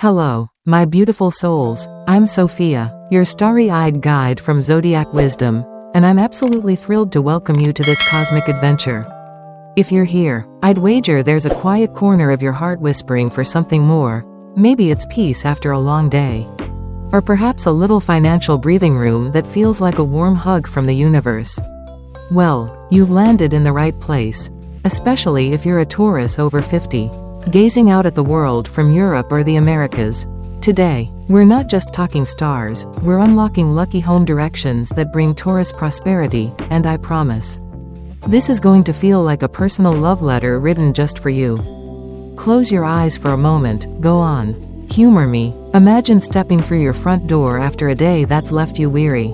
Hello, my beautiful souls. I'm Sophia, your starry-eyed guide from Zodiac Wisdom, and I'm absolutely thrilled to welcome you to this cosmic adventure. If you're here, I'd wager there's a quiet corner of your heart whispering for something more. Maybe it's peace after a long day. Or perhaps a little financial breathing room that feels like a warm hug from the universe. Well, you've landed in the right place, especially if you're a Taurus over 50. Gazing out at the world from Europe or the Americas. Today, we're not just talking stars, we're unlocking lucky home directions that bring Taurus prosperity, and I promise, this is going to feel like a personal love letter written just for you. Close your eyes for a moment, go on. Humor me. Imagine stepping through your front door after a day that's left you weary.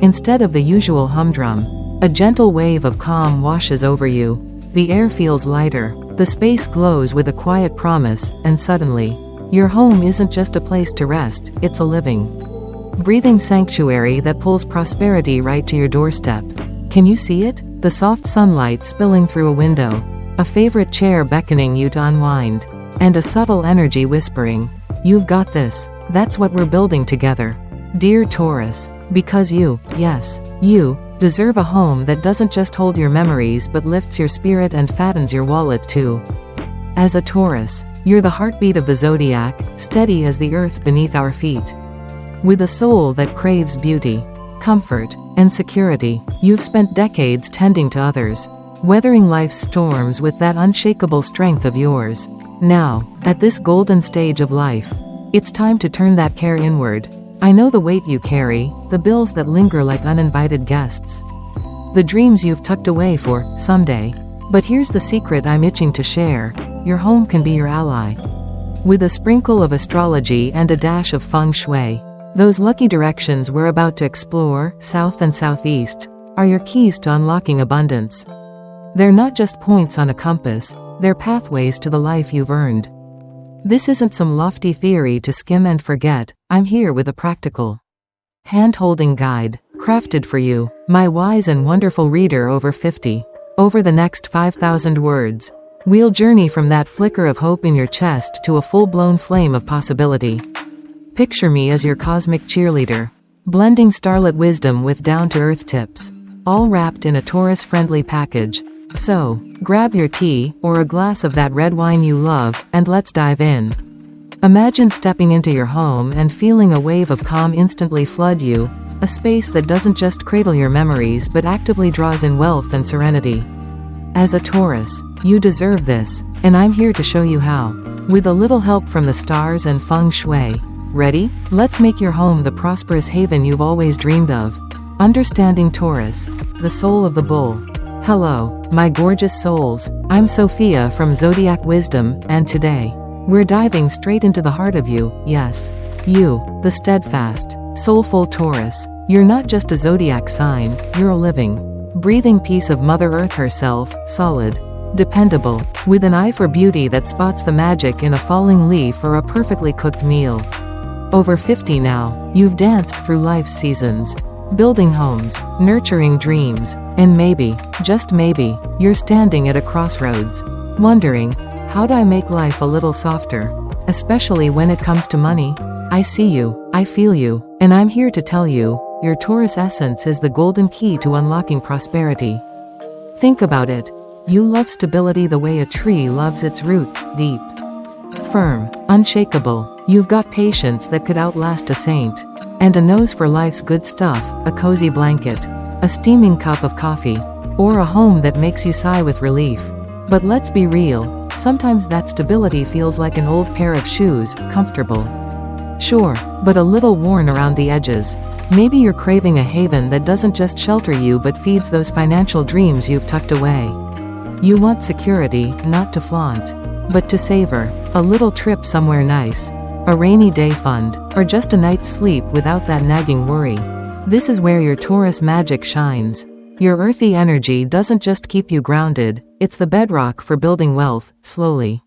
Instead of the usual humdrum, a gentle wave of calm washes over you. The air feels lighter, the space glows with a quiet promise, and suddenly, your home isn't just a place to rest, it's a living, breathing sanctuary that pulls prosperity right to your doorstep. Can you see it? The soft sunlight spilling through a window, a favorite chair beckoning you to unwind, and a subtle energy whispering, "You've got this." That's what we're building together. Dear Taurus, because you, yes, you, deserve a home that doesn't just hold your memories but lifts your spirit and fattens your wallet too. As a Taurus, you're the heartbeat of the zodiac, steady as the earth beneath our feet. With a soul that craves beauty, comfort, and security, you've spent decades tending to others, weathering life's storms with that unshakable strength of yours. Now, at this golden stage of life, it's time to turn that care inward. I know the weight you carry, the bills that linger like uninvited guests, the dreams you've tucked away for someday. But here's the secret I'm itching to share. Your home can be your ally. With a sprinkle of astrology and a dash of Feng Shui, those lucky directions we're about to explore, south and southeast, are your keys to unlocking abundance. They're not just points on a compass, they're pathways to the life you've earned. This isn't some lofty theory to skim and forget. I'm here with a practical, hand-holding guide, crafted for you, my wise and wonderful reader over 50. Over the next 5,000 words, we'll journey from that flicker of hope in your chest to a full-blown flame of possibility. Picture me as your cosmic cheerleader, blending starlit wisdom with down-to-earth tips, all wrapped in a Taurus-friendly package. So, grab your tea, or a glass of that red wine you love, and let's dive in. Imagine stepping into your home and feeling a wave of calm instantly flood you, a space that doesn't just cradle your memories but actively draws in wealth and serenity. As a Taurus, you deserve this, and I'm here to show you how. With a little help from the stars and Feng Shui. Ready? Let's make your home the prosperous haven you've always dreamed of. Understanding Taurus, the soul of the bull. Hello, my gorgeous souls. I'm Sophia from Zodiac Wisdom, and today, we're diving straight into the heart of you, yes, you, the steadfast, soulful Taurus. You're not just a zodiac sign, you're a living, breathing piece of Mother Earth herself, solid, dependable, with an eye for beauty that spots the magic in a falling leaf or a perfectly cooked meal. Over 50 now, you've danced through life's seasons, building homes, nurturing dreams, and maybe, just maybe, you're standing at a crossroads, wondering, how do I make life a little softer, especially when it comes to money? I see you, I feel you, and I'm here to tell you, your Taurus essence is the golden key to unlocking prosperity. Think about it. You love stability the way a tree loves its roots, deep, firm, unshakable. You've got patience that could outlast a saint, and a nose for life's good stuff, a cozy blanket, a steaming cup of coffee, or a home that makes you sigh with relief. But let's be real, sometimes that stability feels like an old pair of shoes, comfortable, sure, but a little worn around the edges. Maybe you're craving a haven that doesn't just shelter you but feeds those financial dreams you've tucked away. You want security, not to flaunt, but to savor. A little trip somewhere nice, a rainy day fund, or just a night's sleep without that nagging worry. This is where your Taurus magic shines. Your earthy energy doesn't just keep you grounded, it's the bedrock for building wealth, slowly,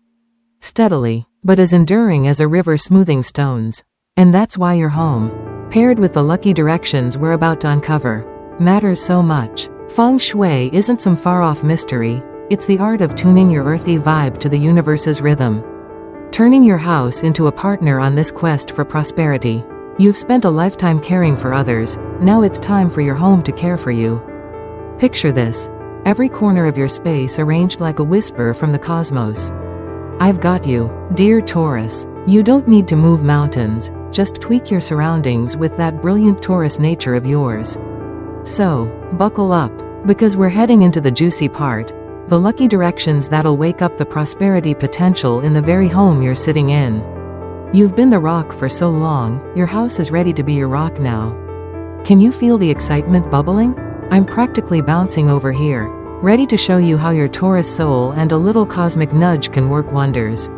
steadily, but as enduring as a river smoothing stones. And that's why your home, paired with the lucky directions we're about to uncover, matters so much. Feng Shui isn't some far-off mystery, it's the art of tuning your earthy vibe to the universe's rhythm. turning your house into a partner on this quest for prosperity. You've spent a lifetime caring for others, now it's time for your home to care for you. Picture this. Every corner of your space arranged like a whisper from the cosmos. I've got you, dear Taurus. You don't need to move mountains, just tweak your surroundings with that brilliant Taurus nature of yours. So, buckle up, because we're heading into the juicy part, the lucky directions that'll wake up the prosperity potential in the very home you're sitting in. You've been the rock for so long, your house is ready to be your rock now. Can you feel the excitement bubbling? I'm practically bouncing over here, ready to show you how your Taurus soul and a little cosmic nudge can work wonders.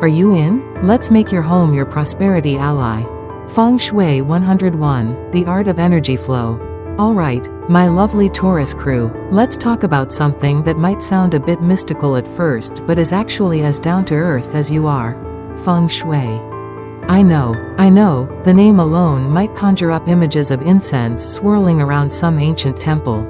Are you in? Let's make your home your prosperity ally. Feng Shui 101, the art of energy flow. Alright, my lovely Taurus crew, let's talk about something that might sound a bit mystical at first but is actually as down to earth as you are. Feng Shui. I know, the name alone might conjure up images of incense swirling around some ancient temple.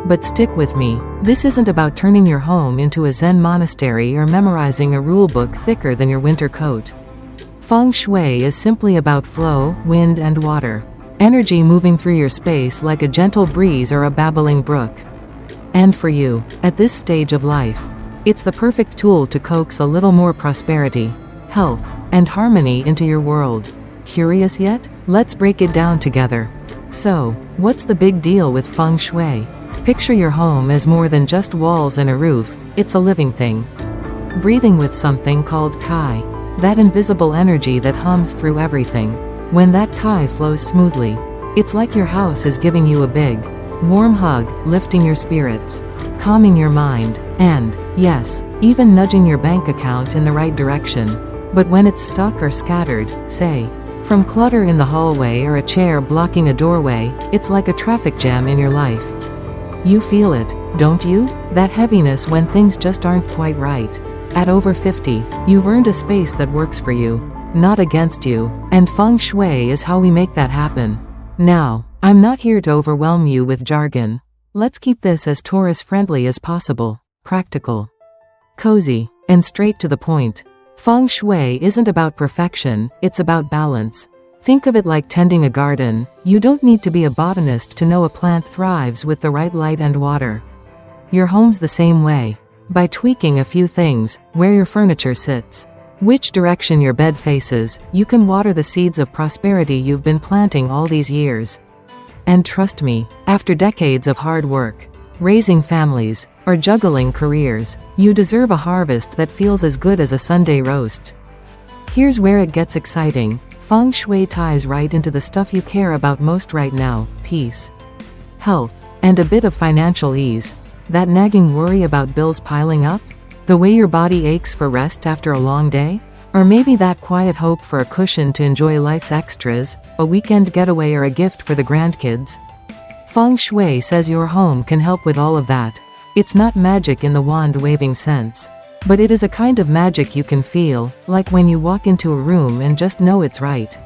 But stick with me, this isn't about turning your home into a Zen monastery or memorizing a rulebook thicker than your winter coat. Feng Shui is simply about flow, wind and water. Energy moving through your space like a gentle breeze or a babbling brook. And for you, at this stage of life, it's the perfect tool to coax a little more prosperity, health, and harmony into your world. Curious yet? Let's break it down together. So, what's the big deal with Feng Shui? Picture your home as more than just walls and a roof, it's a living thing. Breathing with something called Kai, that invisible energy that hums through everything. When that Kai flows smoothly, it's like your house is giving you a big, warm hug, lifting your spirits, calming your mind, and, yes, even nudging your bank account in the right direction. But when it's stuck or scattered, say, from clutter in the hallway or a chair blocking a doorway, it's like a traffic jam in your life. You feel it, don't you? That heaviness when things just aren't quite right. At over 50, you've earned a space that works for you, not against you, and Feng Shui is how we make that happen. Now, I'm not here to overwhelm you with jargon. Let's keep this as Taurus-friendly as possible, practical, cozy, and straight to the point. Feng Shui isn't about perfection, it's about balance. Think of it like tending a garden. You don't need to be a botanist to know a plant thrives with the right light and water. Your home's the same way. By tweaking a few things, where your furniture sits, which direction your bed faces, you can water the seeds of prosperity you've been planting all these years. And trust me, after decades of hard work, raising families, or juggling careers, you deserve a harvest that feels as good as a Sunday roast. Here's where it gets exciting. Feng Shui ties right into the stuff you care about most right now: peace, health, and a bit of financial ease. That nagging worry about bills piling up? The way your body aches for rest after a long day? Or maybe that quiet hope for a cushion to enjoy life's extras, a weekend getaway or a gift for the grandkids? Feng Shui says your home can help with all of that. It's not magic in the wand-waving sense. But it is a kind of magic you can feel, like when you walk into a room and just know it's right.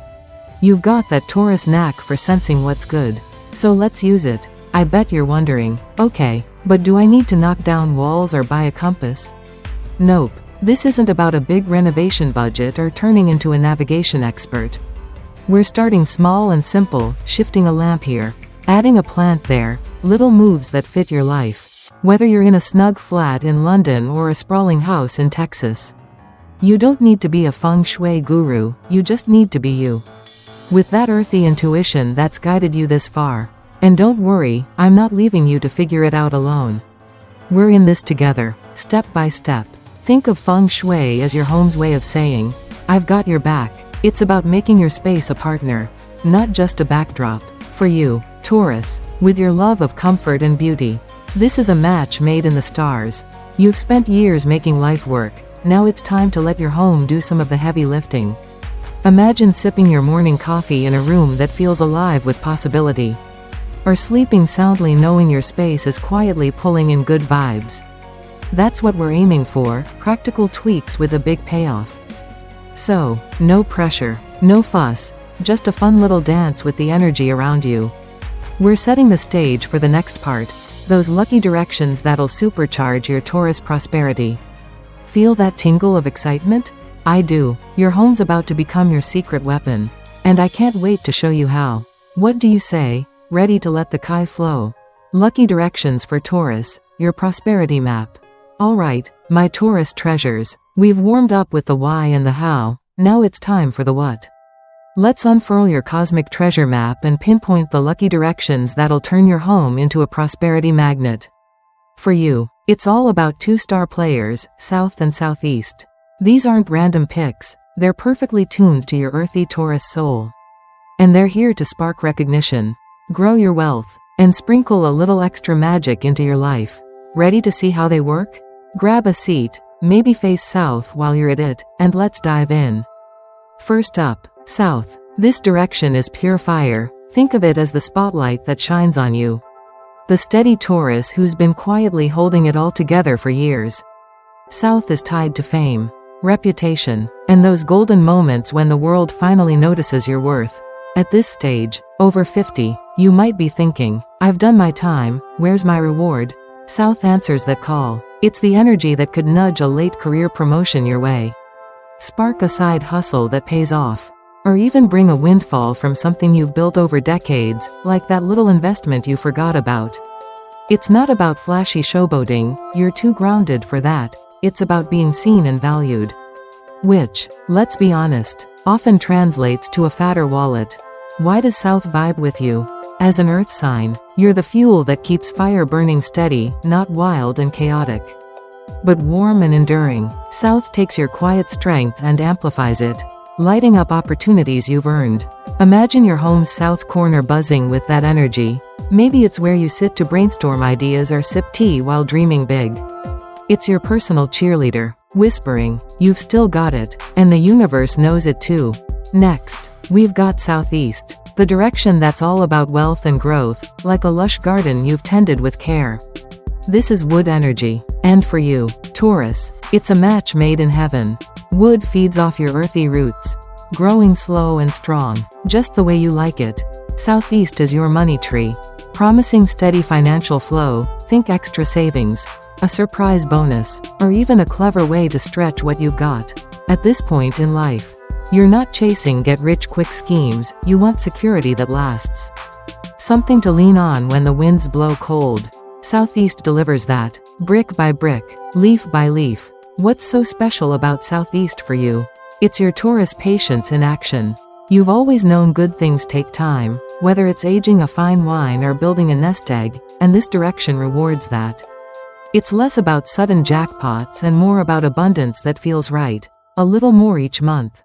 You've got that Taurus knack for sensing what's good. So let's use it. I bet you're wondering, okay, but do I need to knock down walls or buy a compass? Nope. This isn't about a big renovation budget or turning into a navigation expert. We're starting small and simple, shifting a lamp here, adding a plant there, little moves that fit your life. Whether you're in a snug flat in London or a sprawling house in Texas. You don't need to be a Feng Shui guru, you just need to be you. With that earthy intuition that's guided you this far. And don't worry, I'm not leaving you to figure it out alone. We're in this together, step by step. Think of Feng Shui as your home's way of saying, I've got your back. It's about making your space a partner, not just a backdrop. For you, Taurus, with your love of comfort and beauty. This is a match made in the stars. You've spent years making life work, now it's time to let your home do some of the heavy lifting. Imagine sipping your morning coffee in a room that feels alive with possibility. Or sleeping soundly knowing your space is quietly pulling in good vibes. That's what we're aiming for, practical tweaks with a big payoff. So, no pressure, no fuss, just a fun little dance with the energy around you. We're setting the stage for the next part. Those lucky directions that'll supercharge your Taurus prosperity. Feel that tingle of excitement? I do. Your home's about to become your secret weapon. And I can't wait to show you how. What do you say? Ready to let the Kai flow? Lucky directions for Taurus, your prosperity map. Alright, my Taurus treasures. We've warmed up with the why and the how, now it's time for the what. Let's unfurl your cosmic treasure map and pinpoint the lucky directions that'll turn your home into a prosperity magnet. For you, it's all about 2-star players, south and southeast. These aren't random picks, they're perfectly tuned to your earthy Taurus soul. And they're here to spark recognition, grow your wealth, and sprinkle a little extra magic into your life. Ready to see how they work? Grab a seat, maybe face south while you're at it, and let's dive in. First up, south. This direction is pure fire. Think of it as the spotlight that shines on you. The steady Taurus who's been quietly holding it all together for years. South is tied to fame, reputation, and those golden moments when the world finally notices your worth. At this stage, over 50, you might be thinking, I've done my time, where's my reward? South answers that call. It's the energy that could nudge a late career promotion your way. Spark a side hustle that pays off. Or even bring a windfall from something you've built over decades, like that little investment you forgot about. It's not about flashy showboating, you're too grounded for that. It's about being seen and valued. Which, let's be honest, often translates to a fatter wallet. Why does South vibe with you? As an earth sign, you're the fuel that keeps fire burning steady, not wild and chaotic, but warm and enduring. South takes your quiet strength and amplifies it, lighting up opportunities you've earned. Imagine your home's south corner buzzing with that energy. Maybe it's where you sit to brainstorm ideas or sip tea while dreaming big. It's your personal cheerleader, whispering, "You've still got it," and the universe knows it too. Next, we've got southeast, the direction that's all about wealth and growth, like a lush garden you've tended with care. This is wood energy, and for you, Taurus, it's a match made in heaven. Wood feeds off your earthy roots, growing slow and strong, just the way you like it. Southeast is your money tree, promising steady financial flow. Think extra savings, a surprise bonus, or even a clever way to stretch what you've got. At this point in life, you're not chasing get-rich-quick schemes, you want security that lasts. Something to lean on when the winds blow cold. Southeast delivers that, brick by brick, leaf by leaf. What's so special about Southeast for you? It's your Taurus patience in action. You've always known good things take time, whether it's aging a fine wine or building a nest egg, and this direction rewards that. It's less about sudden jackpots and more about abundance that feels right. A little more each month.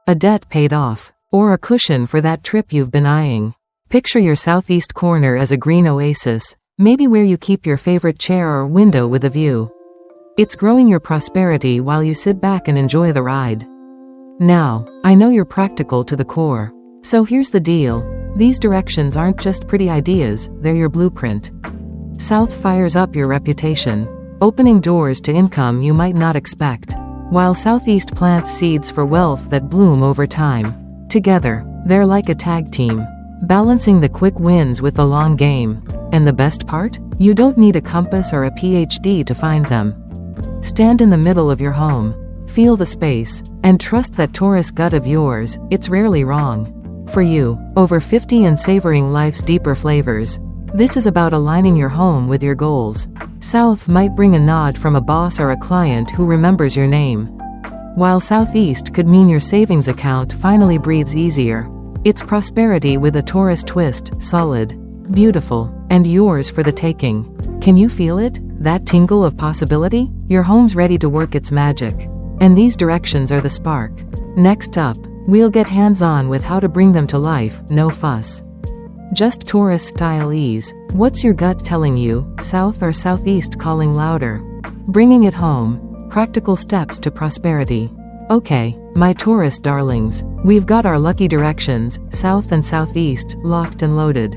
A debt paid off, or a cushion for that trip you've been eyeing. Picture your southeast corner as a green oasis, maybe where you keep your favorite chair or window with a view. It's growing your prosperity while you sit back and enjoy the ride. Now, I know you're practical to the core. So here's the deal. These directions aren't just pretty ideas, they're your blueprint. South fires up your reputation, opening doors to income you might not expect, while Southeast plants seeds for wealth that bloom over time. Together, they're like a tag team, balancing the quick wins with the long game. And the best part? You don't need a compass or a PhD to find them. Stand in the middle of your home, feel the space, and trust that Taurus gut of yours, it's rarely wrong. For you, over 50 and savoring life's deeper flavors, this is about aligning your home with your goals. South might bring a nod from a boss or a client who remembers your name, while Southeast could mean your savings account finally breathes easier. It's prosperity with a Taurus twist, solid, beautiful, and yours for the taking. Can you feel it? That tingle of possibility? Your home's ready to work its magic. And these directions are the spark. Next up, we'll get hands-on with how to bring them to life, no fuss. Just Taurus-style ease. What's your gut telling you, south or southeast calling louder? Bringing it home. Practical steps to prosperity. Okay, my Taurus darlings, we've got our lucky directions, south and southeast, locked and loaded.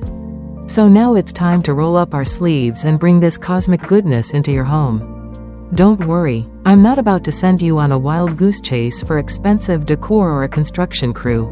So now it's time to roll up our sleeves and bring this cosmic goodness into your home. Don't worry, I'm not about to send you on a wild goose chase for expensive decor or a construction crew.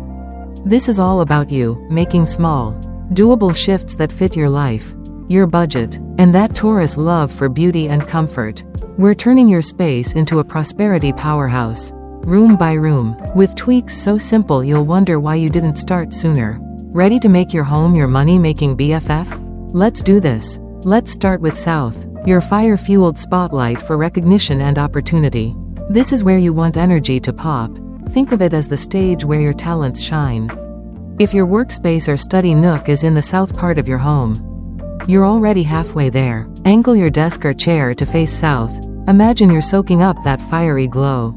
This is all about you, making small, doable shifts that fit your life, your budget, and that Taurus love for beauty and comfort. We're turning your space into a prosperity powerhouse. room by room, with tweaks so simple you'll wonder why you didn't start sooner. Ready to make your home your money-making BFF? Let's do this. Let's start with South, your fire-fueled spotlight for recognition and opportunity. This is where you want energy to pop. Think of it as the stage where your talents shine. If your workspace or study nook is in the south part of your home, you're already halfway there. Angle your desk or chair to face south. Imagine you're soaking up that fiery glow.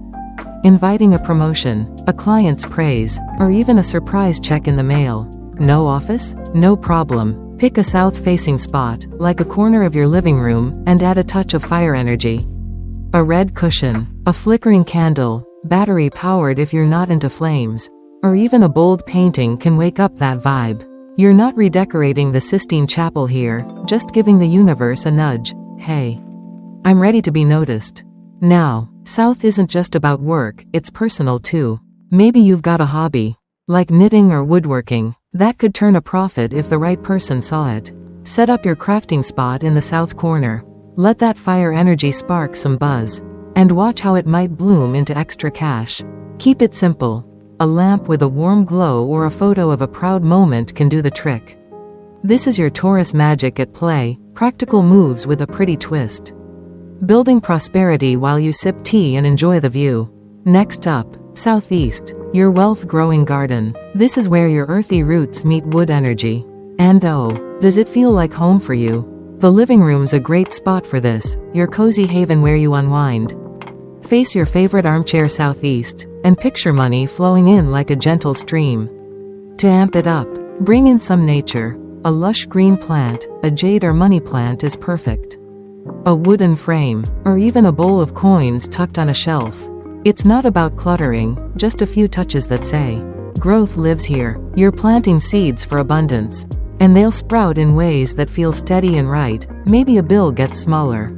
Inviting a promotion, a client's praise, or even a surprise check in the mail. No office? No problem. Pick a south-facing spot, like a corner of your living room, and add a touch of fire energy. A red cushion, a flickering candle, battery-powered if you're not into flames, or even a bold painting can wake up that vibe. You're not redecorating the Sistine Chapel here, just giving the universe a nudge. Hey, I'm ready to be noticed. Now, South isn't just about work, it's personal too. Maybe you've got a hobby, like knitting or woodworking, that could turn a profit if the right person saw it. Set up your crafting spot in the south corner. Let that fire energy spark some buzz, and watch how it might bloom into extra cash. Keep it simple. A lamp with a warm glow or a photo of a proud moment can do the trick. This is your Taurus magic at play, practical moves with a pretty twist. Building prosperity while you sip tea and enjoy the view. Next up, Southeast, your wealth-growing garden. This is where your earthy roots meet wood energy. And oh, does it feel like home for you? The living room's a great spot for this, your cozy haven where you unwind. Face your favorite armchair southeast, and picture money flowing in like a gentle stream. To amp it up, bring in some nature. A lush green plant, a jade or money plant is perfect. A wooden frame, or even a bowl of coins tucked on a shelf. It's not about cluttering, just a few touches that say, growth lives here. You're planting seeds for abundance, and they'll sprout in ways that feel steady and right. Maybe a bill gets smaller,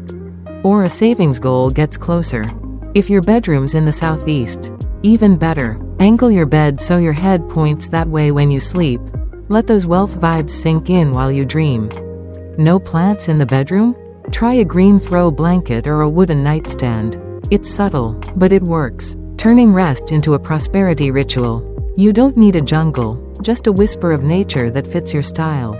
or a savings goal gets closer. If your bedroom's in the southeast, even better. Angle your bed so your head points that way when you sleep. Let those wealth vibes sink in while you dream. No plants in the bedroom? Try a green throw blanket or a wooden nightstand. It's subtle, but it works, turning rest into a prosperity ritual. You don't need a jungle, just a whisper of nature that fits your style.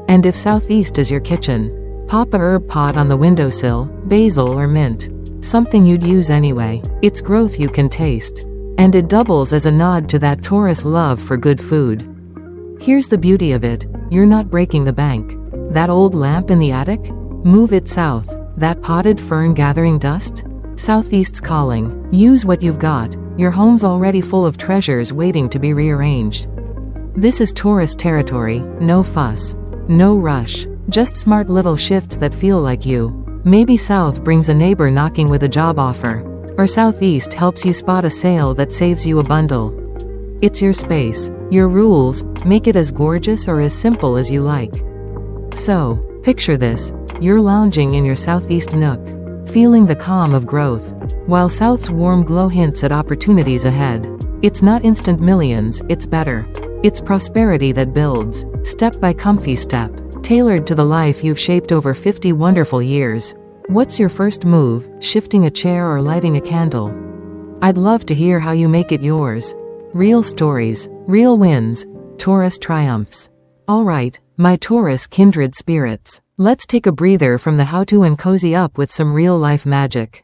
And if southeast is your kitchen, pop a herb pot on the windowsill, basil or mint. Something you'd use anyway. It's growth you can taste. And it doubles as a nod to that Taurus love for good food. Here's the beauty of it, you're not breaking the bank. That old lamp in the attic? Move it south. That potted fern gathering dust? Southeast's calling. Use what you've got. Your home's already full of treasures waiting to be rearranged. This is Taurus territory, no fuss, no rush, just smart little shifts that feel like you. Maybe South brings a neighbor knocking with a job offer, or Southeast helps you spot a sale that saves you a bundle. It's your space, your rules, make it as gorgeous or as simple as you like. So, picture this, you're lounging in your southeast nook, feeling the calm of growth, while South's warm glow hints at opportunities ahead. It's not instant millions, it's better. It's prosperity that builds, step by comfy step, tailored to the life you've shaped over 50 wonderful years. What's your first move, shifting a chair or lighting a candle? I'd love to hear how you make it yours. Real stories, real wins, Taurus triumphs. Alright, my Taurus kindred spirits. Let's take a breather from the how-to and cozy up with some real-life magic.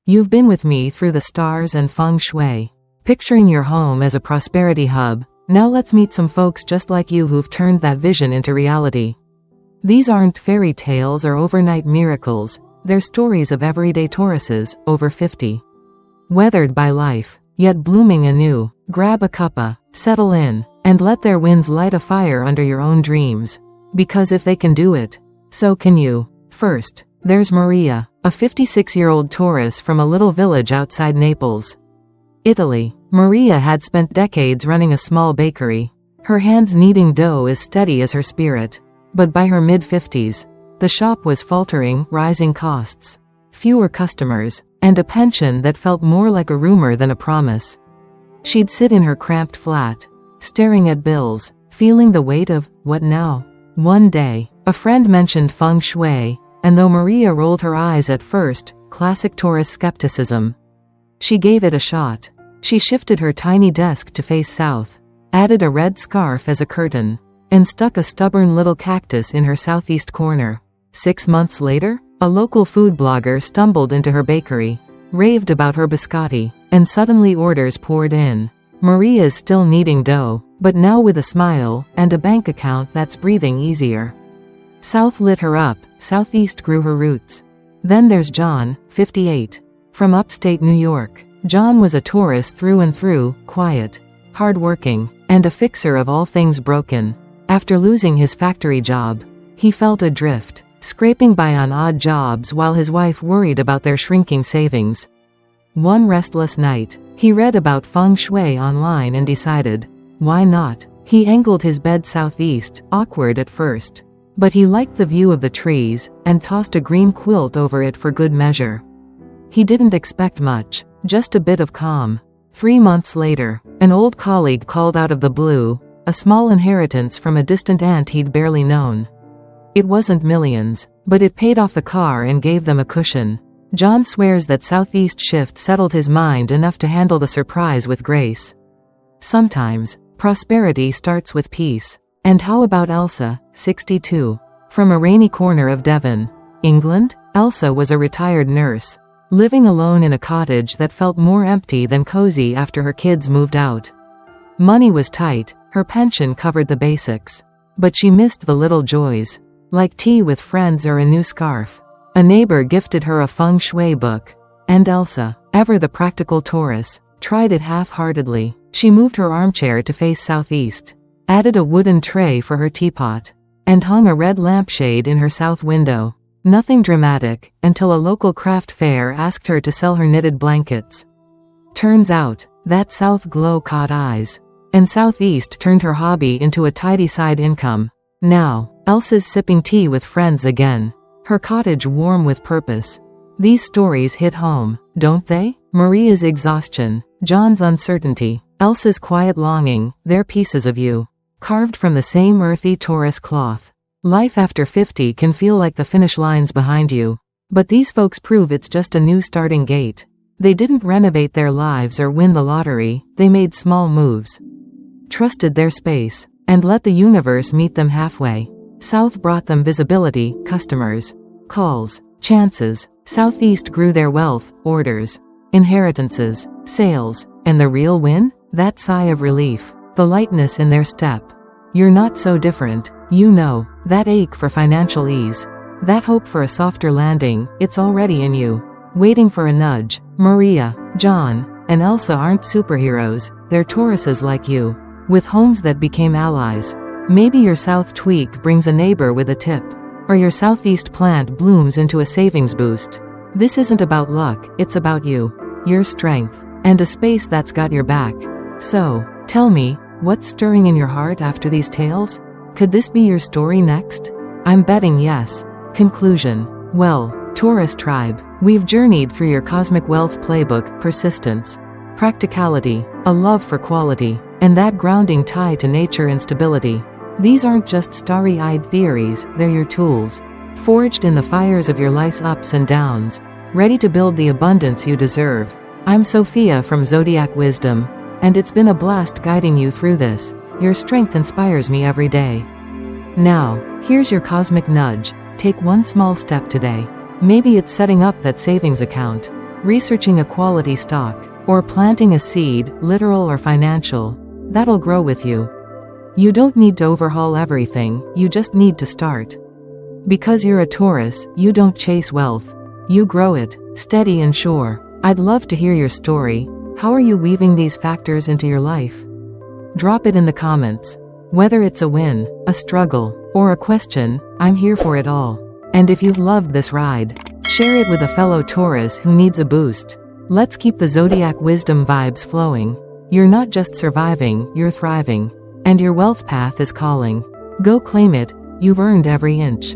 You've been with me through the stars and Feng Shui, picturing your home as a prosperity hub. Now let's meet some folks just like you who've turned that vision into reality. These aren't fairy tales or overnight miracles, they're stories of everyday Tauruses, over 50. Weathered by life, yet blooming anew. Grab a cuppa, settle in, and let their winds light a fire under your own dreams. Because if they can do it, so can you. First, there's Maria, a 56-year-old Taurus from a little village outside Naples, Italy. Maria had spent decades running a small bakery. Her hands kneading dough as steady as her spirit. But by her mid-50s, the shop was faltering, rising costs, fewer customers, and a pension that felt more like a rumor than a promise. She'd sit in her cramped flat, staring at bills, feeling the weight of, what now? One day, a friend mentioned Feng Shui, and though Maria rolled her eyes at first, classic Taurus skepticism, she gave it a shot. She shifted her tiny desk to face south, added a red scarf as a curtain, and stuck a stubborn little cactus in her southeast corner. 6 months later, a local food blogger stumbled into her bakery, raved about her biscotti, and suddenly orders poured in. Maria's still kneading dough, but now with a smile, and a bank account that's breathing easier. South lit her up, southeast grew her roots. Then there's John, 58. From upstate New York. John was a Taurus through and through, quiet, hardworking, and a fixer of all things broken. After losing his factory job, he felt adrift, scraping by on odd jobs while his wife worried about their shrinking savings. One restless night, he read about Feng Shui online and decided, why not? He angled his bed southeast, awkward at first. But he liked the view of the trees, and tossed a green quilt over it for good measure. He didn't expect much, just a bit of calm. 3 months later, an old colleague called out of the blue, a small inheritance from a distant aunt he'd barely known. It wasn't millions, but it paid off the car and gave them a cushion. John swears that southeast shift settled his mind enough to handle the surprise with grace. Sometimes, prosperity starts with peace. And how about Elsa, 62? From a rainy corner of Devon, England, Elsa was a retired nurse, living alone in a cottage that felt more empty than cozy after her kids moved out. Money was tight, her pension covered the basics. But she missed the little joys, like tea with friends or a new scarf. A neighbor gifted her a Feng Shui book, and Elsa, ever the practical Taurus, tried it half-heartedly. She moved her armchair to face southeast, added a wooden tray for her teapot, and hung a red lampshade in her south window. Nothing dramatic, until a local craft fair asked her to sell her knitted blankets. Turns out, that south glow caught eyes, and southeast turned her hobby into a tidy side income. Now, Elsa's sipping tea with friends again, her cottage warm with purpose. These stories hit home, don't they? Maria's exhaustion, John's uncertainty, Elsa's quiet longing, they're pieces of you, carved from the same earthy Taurus cloth. Life after 50 can feel like the finish line's behind you. But these folks prove it's just a new starting gate. They didn't renovate their lives or win the lottery, they made small moves. Trusted their space, and let the universe meet them halfway. South brought them visibility, customers, calls, chances. Southeast grew their wealth, orders, inheritances, sales, and the real win? That sigh of relief, the lightness in their step. You're not so different, you know, that ache for financial ease, that hope for a softer landing, it's already in you, waiting for a nudge. Maria, John, and Elsa aren't superheroes, they're Tauruses like you, with homes that became allies. Maybe your south tweak brings a neighbor with a tip, or your southeast plant blooms into a savings boost. This isn't about luck, it's about you, your strength, and a space that's got your back. So, tell me, what's stirring in your heart after these tales? Could this be your story next? I'm betting yes. Conclusion. Well, Taurus tribe, we've journeyed through your cosmic wealth playbook, persistence, practicality, a love for quality, and that grounding tie to nature and stability. These aren't just starry-eyed theories, they're your tools, forged in the fires of your life's ups and downs, ready to build the abundance you deserve. I'm Sophia from Zodiac Wisdom, and it's been a blast guiding you through this. Your strength inspires me every day. Now, here's your cosmic nudge. Take one small step today. Maybe it's setting up that savings account, researching a quality stock, or planting a seed, literal or financial, that'll grow with you. You don't need to overhaul everything, you just need to start. Because you're a Taurus, you don't chase wealth. You grow it, steady and sure. I'd love to hear your story. How are you weaving these factors into your life? Drop it in the comments. Whether it's a win, a struggle, or a question, I'm here for it all. And if you've loved this ride, share it with a fellow Taurus who needs a boost. Let's keep the Zodiac Wisdom vibes flowing. You're not just surviving, you're thriving. And your wealth path is calling. Go claim it, you've earned every inch.